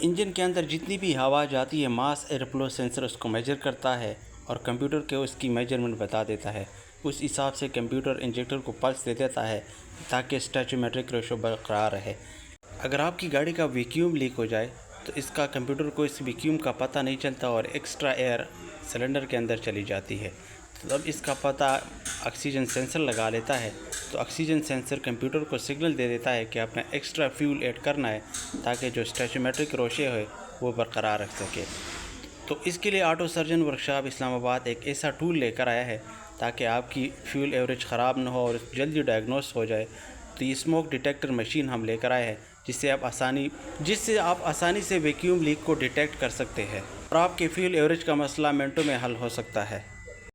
Engine के अंदर जितनी भी हवा जाती है मास एयरफ्लो सेंसर उसको मेजर करता है और कंप्यूटर को उसकी मेजरमेंट बता देता है। उस हिसाब से कंप्यूटर इंजेक्टर को पल्स दे देता है ताकि स्टैचोमेट्रिक रेशो बरकरार रहे। अगर आपकी गाड़ी का वैक्यूम लीक हो जाए तो इसका कंप्यूटर को इस वैक्यूम का पता नहीं चलता और एक्स्ट्रा एयर सिलेंडर के अंदर चली जाती है। तो तब इसका पता ऑक्सीजन सेंसर लगा लेता है। तो ऑक्सीजन सेंसर कंप्यूटर को सिग्नल दे देता है कि आपने एक्स्ट्रा फ्यूल ऐड करना है ताकि जो स्टैचोमेट्रिक रोशे है वो बरकरार रख सके। तो इसके लिए ऑटो सर्जन वर्कशॉप इस्लामाबाद एक ऐसा टूल लेकर आया है ताकि आपकी फ्यूल एवरेज ख़राब ना हो और जल्दी डायग्नोस हो जाए। तो ये स्मोक डिटेक्टर मशीन हम लेकर आए हैं जिससे आप आसानी से वैक्यूम लीक को डिटेक्ट कर सकते हैं और आपके फ्यूल एवरेज का मसला मिनटों में हल हो सकता है।